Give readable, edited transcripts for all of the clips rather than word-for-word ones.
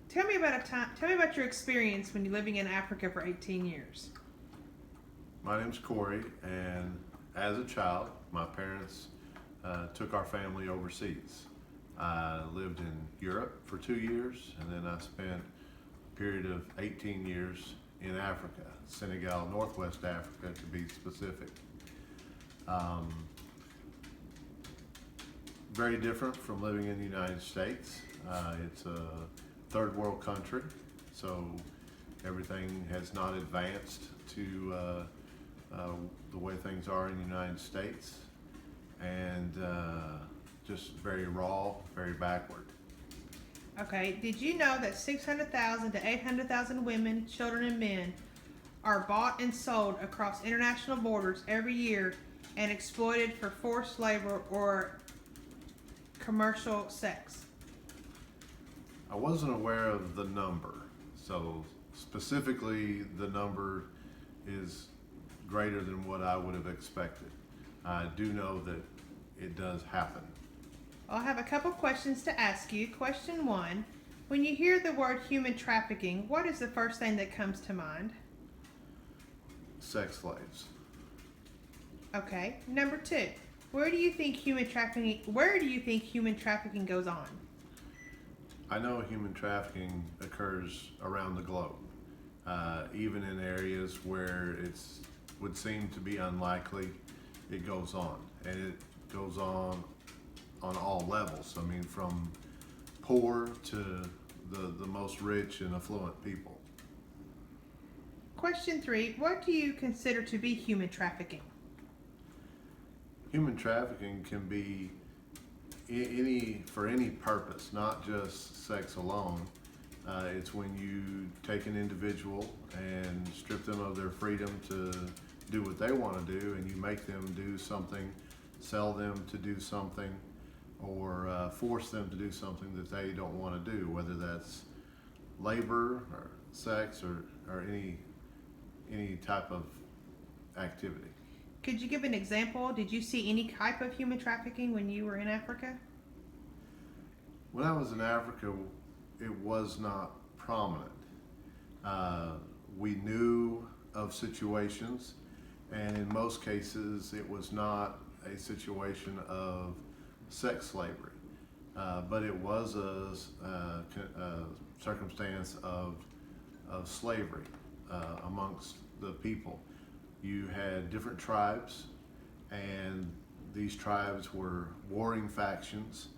Tell me about your experience when you're living in Africa for 18 years. My name's Corey, and as a child, my parents took our family overseas. I lived in Europe for 2 years, and then I spent a period of 18 years in Africa, Senegal, Northwest Africa to be specific. Um, Very different from living in the United States. It's a third world country, so everything has not advanced to the way things are in the United States, and just very raw, very backward. Okay, did you know that 600,000 to 800,000 women, children, and men are bought and sold across international borders every year and exploited for forced labor or commercial sex? I wasn't aware of the number, so specifically the number is greater than what I would have expected. I do know that it does happen. I'll have a couple questions to ask you. Question one: when you hear the word human trafficking, what is the first thing that comes to mind? Sex slaves. Okay. Number two: where do you think human trafficking goes on? I know human trafficking occurs around the globe, even in areas where it would seem to be unlikely. It goes on, and it goes on all levels. I mean, from poor to the most rich and affluent people. Question three: what do you consider to be human trafficking? Human trafficking can be for any purpose, not just sex alone. It's when you take an individual and strip them of their freedom to do what they want to do, and you make them do something, sell them to do something, or force them to do something that they don't want to do, whether that's labor or sex or any type of activity. Could you give an example? Did you see any type of human trafficking when you were in Africa? When I was in Africa, it was not prominent. We knew of situations, and in most cases, it was not a situation of sex slavery, but it was a circumstance of slavery amongst the people. You had different tribes, and these tribes were warring factions,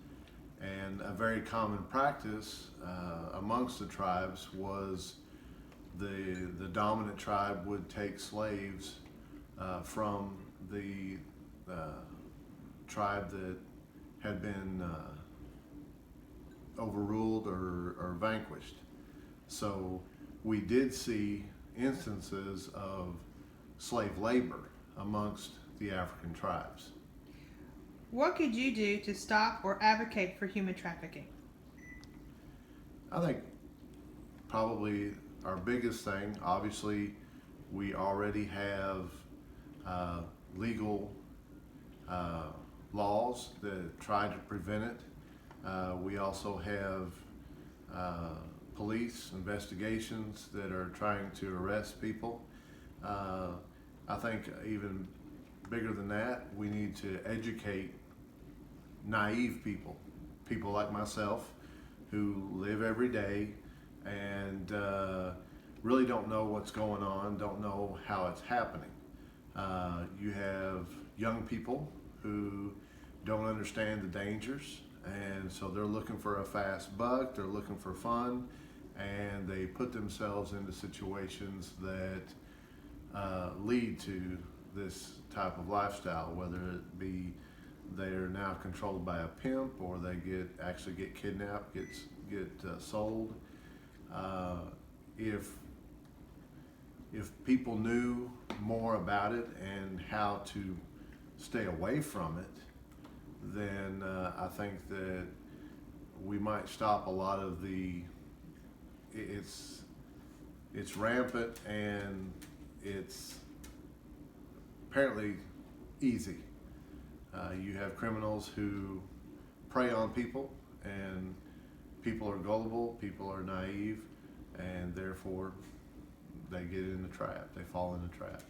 and a very common practice amongst the tribes was the dominant tribe would take slaves from the tribe that had been overruled or vanquished. So we did see instances of slave labor amongst the African tribes. What could you do to stop or advocate for human trafficking? I think probably our biggest thing, obviously, we already have legal laws that try to prevent it. We also have police investigations that are trying to arrest people. I think even bigger than that, we need to educate naive people, people like myself, who live every day and really don't know what's going on, don't know how it's happening. You have young people who don't understand the dangers, and so they're looking for a fast buck, they're looking for fun, and they put themselves into situations that lead to this type of lifestyle, whether it be they're now controlled by a pimp, or they actually get kidnapped, get sold. If people knew more about it and how to stay away from it, then I think that we might stop a lot of it's rampant, and it's apparently easy. You have criminals who prey on people and people are gullible, people are naive, and therefore they get in the trap. They fall in the trap.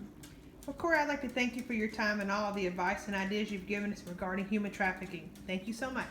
Well, Corey, I'd like to thank you for your time and all of the advice and ideas you've given us regarding human trafficking. Thank you so much.